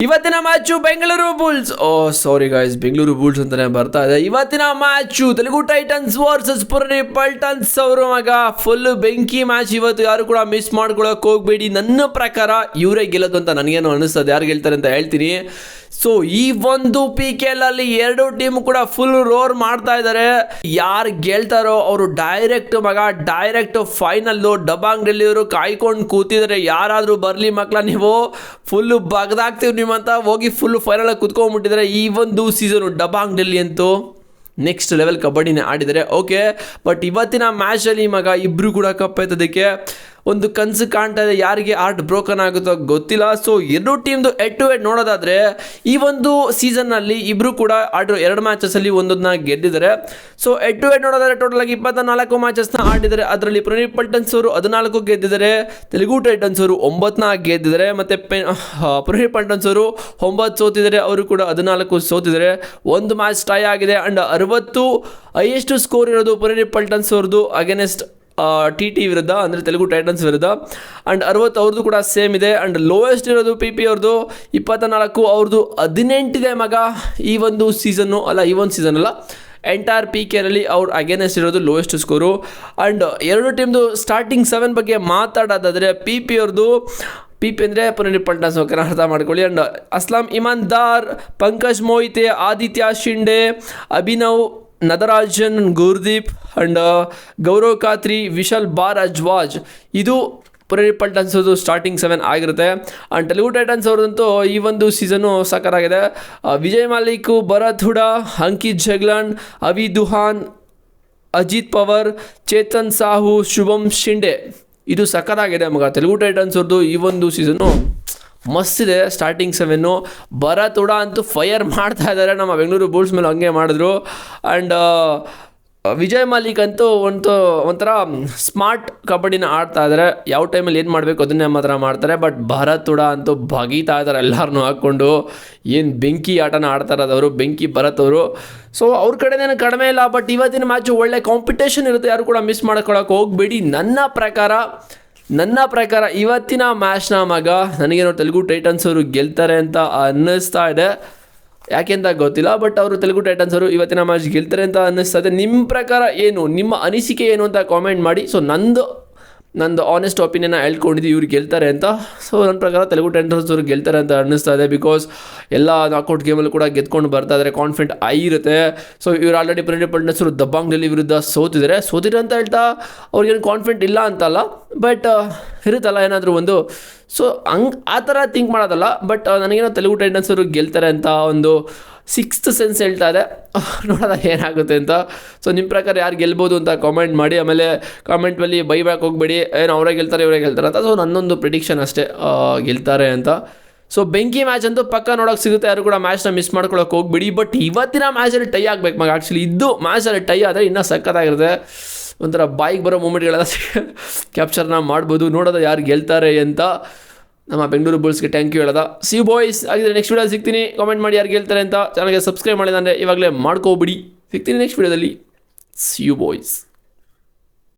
ಇವತ್ತಿನ match Bengaluru Bulls sorry guys Bengaluru Bulls ಅಂತಾನೆ ಬರ್ತಾ ಇದೆ. ಇವತ್ತಿನ match Telugu Titans versus Pune Paltans ಅವರು ಮಗ ಫುಲ್ ಬೆಂಕಿ ಮ್ಯಾಚ್. ಇವತ್ತು ಯಾರು ಕೂಡ ಮಿಸ್ ಮಾಡ್ಕೊಳಕ್ ಹೋಗ್ಬೇಡಿ. ನನ್ನ ಪ್ರಕಾರ ಇವರೇ ಗೆಲ್ಲೋದು ಅಂತ ನನಗೇನು ಅನಿಸ್ತದೆ. ಯಾರು ಗೆಲ್ತಾರೆ ಅಂತ ಹೇಳ್ತೀನಿ. ಸೊ ಈ ಒಂದು PKL ಅಲ್ಲಿ ಎರಡು ಟೀಮ್ ಕೂಡ ಫುಲ್ ರೋರ್ ಮಾಡ್ತಾ ಇದ್ದಾರೆ. ಯಾರು ಗೆಲ್ತಾರೋ ಅವರು ಡೈರೆಕ್ಟ್ ಫೈನಲ್ಲು ಡಬಾಂಗ್ ಡೆಲ್ಲಿ ಅವರು ಕಾಯ್ಕೊಂಡು ಕೂತಿದ್ದಾರೆ. ಯಾರಾದರೂ ಬರಲಿ ಮಕ್ಕಳ, ನೀವು ಫುಲ್ಲು ಬಗ್ದಾಗ್ತೀವಿ ನಿಮ್ಮಂತ ಹೋಗಿ ಫುಲ್ ಫೈನಲ್ ಕುತ್ಕೊಂಡ್ಬಿಟ್ಟಿದ್ದಾರೆ. ಈ ಒಂದು ಸೀಸನು ಡಬಾಂಗ್ ಡೆಲ್ಲಿ ಅಂತೂ ನೆಕ್ಸ್ಟ್ ಲೆವೆಲ್ ಕಬಡ್ಡಿನೇ ಆಡಿದ್ದಾರೆ. ಓಕೆ, ಬಟ್ ಇವತ್ತಿನ ಮ್ಯಾಚಲ್ಲಿ ಮಗ ಇಬ್ಬರು ಕೂಡ ಕಪ್ ಎತ್ತೋದಕ್ಕೆ ಒಂದು ಕನಸು ಕಾಣ್ತಾ ಇದೆ. ಯಾರಿಗೆ ಆರ್ಟ್ ಬ್ರೋಕನ್ ಆಗುತ್ತೋ ಗೊತ್ತಿಲ್ಲ. ಸೊ ಎರಡು ಟೀಮ್ದು ಹೆಡ್ ಟು ಹೆಡ್ ನೋಡೋದಾದರೆ ಈ ಒಂದು ಸೀಸನ್ನಲ್ಲಿ ಇಬ್ಬರು ಕೂಡ ಆಡಿರೋ ಎರಡು ಮ್ಯಾಚಸಲ್ಲಿ ಒಂದೊಂದನ್ನ ಗೆದ್ದಿದ್ದಾರೆ. ಸೊ ಹೆಡ್ ಟು ಹೆಡ್ ನೋಡೋದಾದ್ರೆ ಟೋಟಲ್ ಆಗಿ 24 ಮ್ಯಾಚಸ್ನ ಆಡಿದ್ದಾರೆ. ಅದರಲ್ಲಿ ಪುಣೆ ಪಲ್ಟನ್ಸ್ ಅವರು 14 ಗೆದ್ದಿದ್ದಾರೆ, ತೆಲುಗು ಟೈಟನ್ಸ್ ಅವರು 9 ಗೆದ್ದಿದ್ದಾರೆ, ಮತ್ತು ಪುಣೆ ಪಲ್ಟನ್ಸ್ ಅವರು 9 ಸೋತಿದ್ದಾರೆ, ಅವರು ಕೂಡ 14 ಸೋತಿದ್ದಾರೆ. ಒಂದು ಮ್ಯಾಚ್ ಟೈ ಆಗಿದೆ. ಆ್ಯಂಡ್ 60 ಹೈಯೆಸ್ಟ್ ಸ್ಕೋರ್ ಇರೋದು ಪುಣೆ ಪಲ್ಟನ್ಸ್ ಅವ್ರದ್ದು ಅಗೇನೆಸ್ಟ್ TT ವಿರುದ್ಧ, ಅಂದರೆ ತೆಲುಗು ಟೈಟನ್ಸ್ ವಿರುದ್ಧ. ಆ್ಯಂಡ್ 60 ಅವ್ರದ್ದು ಕೂಡ ಸೇಮ್ ಇದೆ. ಆ್ಯಂಡ್ ಲೋವೆಸ್ಟ್ ಇರೋದು PP ಅವ್ರದ್ದು 24, ಅವ್ರದ್ದು 18 ಇದೆ ಮಗ. ಈ ಒಂದು ಸೀಸನ್ನು ಅಲ್ಲ, ಈ ಒಂದು ಸೀಸನ್ ಅಲ್ಲ, ಎಂಟೈರ್ PKLಲ್ಲಿ ಅವ್ರು ಅಗೇನೆಸ್ಟ್ ಇರೋದು ಲೋವೆಸ್ಟ್ ಸ್ಕೋರು. ಆ್ಯಂಡ್ ಎರಡು ಟೀಮ್ದು ಸ್ಟಾರ್ಟಿಂಗ್ 7 ಬಗ್ಗೆ ಮಾತಾಡೋದಾದರೆ PP ಅವ್ರದ್ದು, PP ಅಂದರೆ ಪುಣೆ ಪಲ್ಟನ್ಸ್, ಓಕೆನಾ, ಅರ್ಥ ಮಾಡ್ಕೊಳ್ಳಿ. ಆ್ಯಂಡ್ ಅಸ್ಲಾಂ ಇಮಾನ್ದಾರ್, ಪಂಕಜ್ ಮೋಹಿತೆ, ಆದಿತ್ಯ ಶಿಂಡೆ, ಅಭಿನವ್ ನದರಾಜನ್, ಗುರ್ದೀಪ್ ಆ್ಯಂಡ್ ಗೌರವ್ ಖಾತ್ರಿ, ವಿಶಾಲ್ ಭಾರದ್ವಾಜ್, ಇದು ಪುಣೆ ಪಲ್ಟನ್ಸದು ಸ್ಟಾರ್ಟಿಂಗ್ 7 ಆಗಿರುತ್ತೆ. ಆ್ಯಂಡ್ ತೆಲುಗು ಟೈಟನ್ಸ್ ಅವ್ರದಂತೂ ಈ ಒಂದು ಸೀಸನ್ನು ಸಾಕಾಗಿದೆ. ವಿಜಯ್ ಮಾಲಿಕ್, ಭರತ್ ಹುಡಾ, ಅಂಕಿತ್ ಜಗ್ಲಾನ್, ಅವಿ ದುಹಾನ್, ಅಜಿತ್ ಪವರ್, ಚೇತನ್ ಸಾಹು, ಶುಭಮ್ ಶಿಂಡೆ, ಇದು ಸಕ್ಕತ್ತಾಗಿದೆ ಮಗ. ತೆಲುಗು ಟೈಟನ್ಸ್ ಅವ್ರದ್ದು ಈ ಒಂದು ಸೀಸನ್ನು ಮಸ್ತಿದೆ. ಸ್ಟಾರ್ಟಿಂಗ್ 7 ಭರತ್ ಹುಡಾ ಅಂತೂ ಫೈರ್ ಮಾಡ್ತಾ ಇದ್ದಾರೆ. ನಮ್ಮ ಬೆಂಗಳೂರು ಬುಲ್ಸ್ ಮೇಲೆ ಹಂಗೆ ಮಾಡಿದ್ರು. ಆ್ಯಂಡ್ ವಿಜಯ್ ಮಾಲಿಕ್ ಅಂತೂ ಒಂಥರ ಸ್ಮಾರ್ಟ್ ಕಬಡ್ಡಿನ ಆಡ್ತಾ ಇದ್ದಾರೆ. ಯಾವ ಟೈಮಲ್ಲಿ ಏನು ಮಾಡಬೇಕು ಅದನ್ನೇ ಮಾತ್ರ ಮಾಡ್ತಾರೆ. ಬಟ್ ಭರತ್ ಹುಡಾ ಅಂತೂ ಬಗೀತಾ ಇದ್ದಾರೆ ಎಲ್ಲರನ್ನೂ ಹಾಕ್ಕೊಂಡು. ಏನು ಬೆಂಕಿ ಆಟನ ಆಡ್ತಾ ಇರೋದವರು, ಬೆಂಕಿ ಭರತ್ ಅವರು. ಸೊ ಅವ್ರ ಕಡೆನೇನು ಕಡಿಮೆ ಇಲ್ಲ. ಬಟ್ ಇವತ್ತಿನ ಮ್ಯಾಚು ಒಳ್ಳೆ ಕಾಂಪಿಟೇಷನ್ ಇರುತ್ತೆ, ಯಾರು ಕೂಡ ಮಿಸ್ ಮಾಡ್ಕೊಳಕ್ಕೆ ಹೋಗಬೇಡಿ. ನನ್ನ ಪ್ರಕಾರ ಇವತ್ತಿನ ಮ್ಯಾಚ್ನ ಮಗ ನನಗೇನೋ ತೆಲುಗು ಟೈಟನ್ಸ್ ಅವರು ಗೆಲ್ತಾರೆ ಅಂತ ಅನ್ನಿಸ್ತಾ ಇದೆ. ಯಾಕೆಂತ ಗೊತ್ತಿಲ್ಲ, ಬಟ್ ಅವರು ತೆಲುಗು ಟೈಟನ್ಸ್ ಅವರು ಇವತ್ತಿನ ಮ್ಯಾಚ್ ಗೆಲ್ತಾರೆ ಅಂತ ಅನ್ನಿಸ್ತದೆ. ನಿಮ್ಮ ಪ್ರಕಾರ ಏನು, ನಿಮ್ಮ ಅನಿಸಿಕೆ ಏನು ಅಂತ ಕಾಮೆಂಟ್ ಮಾಡಿ. ಸೊ ನಂದು ಆನೆಸ್ಟ್ ಒಪಿನಿಯನ್ನ ಹೇಳ್ಕೊಂಡಿದ್ದು ಇವ್ರು ಗೆಲ್ತಾರೆ ಅಂತ. ಸೊ ನನ್ನ ಪ್ರಕಾರ ತೆಲುಗು ಟೈಟನ್ಸ್ ಅವರು ಗೆಲ್ತಾರೆ ಅಂತ ಅನ್ನಿಸ್ತಾ ಇದೆ. ಬಿಕಾಸ್ ಎಲ್ಲ ನಾಕೌಟ್ ಗೇಮಲ್ಲೂ ಕೂಡ ಗೆದ್ಕೊಂಡು ಬರ್ತಾ ಇದ್ದಾರೆ, ಕಾನ್ಫಿಡೆಂಟ್ ಇರುತ್ತೆ. ಸೊ ಇವ್ರು ಆಲ್ರೆಡಿ ಪುಣೆ ಪಲ್ಟನ್ಸ್ ಅವರು ಡಬಾಂಗ್ ಡೆಲ್ಲಿ ವಿರುದ್ಧ ಸೋತಿದ್ದಾರೆ ಅಂತ ಹೇಳ್ತಾ ಅವ್ರಿಗೇನು ಕಾನ್ಫಿಡೆಂಟ್ ಇಲ್ಲ ಅಂತಲ್ಲ, ಬಟ್ ಇರುತ್ತಲ್ಲ ಏನಾದರೂ ಒಂದು. ಸೊ ಆ ಥರ ಥಿಂಕ್ ಮಾಡೋದಲ್ಲ. ಬಟ್ ನನಗೇನೋ ತೆಲುಗು ಟೈಟನ್ಸ್ ಅವರು ಗೆಲ್ತಾರೆ ಅಂತ ಒಂದು 6th ಸೆನ್ಸ್ ಹೇಳ್ತಾ ಇದೆ. ನೋಡೋದ ಏನಾಗುತ್ತೆ ಅಂತ. ಸೊ ನಿಮ್ಮ ಪ್ರಕಾರ ಯಾರು ಗೆಲ್ಬೋದು ಅಂತ ಕಾಮೆಂಟ್ ಮಾಡಿ. ಆಮೇಲೆ ಕಾಮೆಂಟ್ನಲ್ಲಿ ಬೈಬ್ಯಾಕ್ ಹೋಗಬೇಡಿ, ಏನು ಅವರೇ ಗೆಲ್ತಾರೆ ಇವರೇ ಗೆಲ್ತಾರೆ ಅಂತ. ಸೊ ನನ್ನೊಂದು ಪ್ರಿಡಿಕ್ಷನ್ ಅಷ್ಟೇ, ಗೆಲ್ತಾರೆ ಅಂತ. ಸೊ ಬೆಂಕಿ ಮ್ಯಾಚ್ ಅಂತೂ ಪಕ್ಕ ನೋಡೋಕೆ ಸಿಗುತ್ತೆ, ಯಾರು ಕೂಡ ಮ್ಯಾಚ್ನ ಮಿಸ್ ಮಾಡ್ಕೊಳಕ್ಕೆ ಹೋಗ್ಬಿಡಿ. ಬಟ್ ಇವತ್ತಿನ ಮ್ಯಾಚಲ್ಲಿ ಟೈ ಆಗಬೇಕು ಮಗ. ಆ್ಯಕ್ಚುಲಿ ಇದ್ದು ಮ್ಯಾಚಲ್ಲಿ ಟೈ ಆದರೆ ಇನ್ನೂ ಸಕ್ಕತ್ತಾಗಿರುತ್ತೆ. ಒಂಥರ ಬಾಯಿಗೆ ಬರೋ ಮೂಮೆಂಟ್ಗಳೆಲ್ಲ ಕ್ಯಾಪ್ಚರ್ನ ಮಾಡ್ಬೋದು. ನೋಡೋದು ಯಾರು ಗೆಲ್ತಾರೆ ಅಂತ. ನಮ್ಮ ಬೆಂಗಳೂರು ಬುಲ್ಸ್ಗೆ ಥ್ಯಾಂಕ್ ಯು ಹೇಳೋದ. See you boys. ಆಗಿದ್ರೆ ನೆಕ್ಸ್ಟ್ ವೀಡಿಯೋ ಸಿಗ್ತೀನಿ. ಕಾಮೆಂಟ್ ಮಾಡಿ ಯಾರು ಗೆಲ್ತಾರೆ ಅಂತ. ಚಾನಲ್ಗೆ ಸಬ್ಸ್ಕ್ರೈಬ್ ಮಾಡಿದ್ರೆ ಇವಾಗಲೇ ಮಾಡ್ಕೋಬಿಡಿ. ಸಿಗ್ತೀನಿ ನೆಕ್ಸ್ಟ್ ವೀಡಿಯೋದಲ್ಲಿ. See you boys.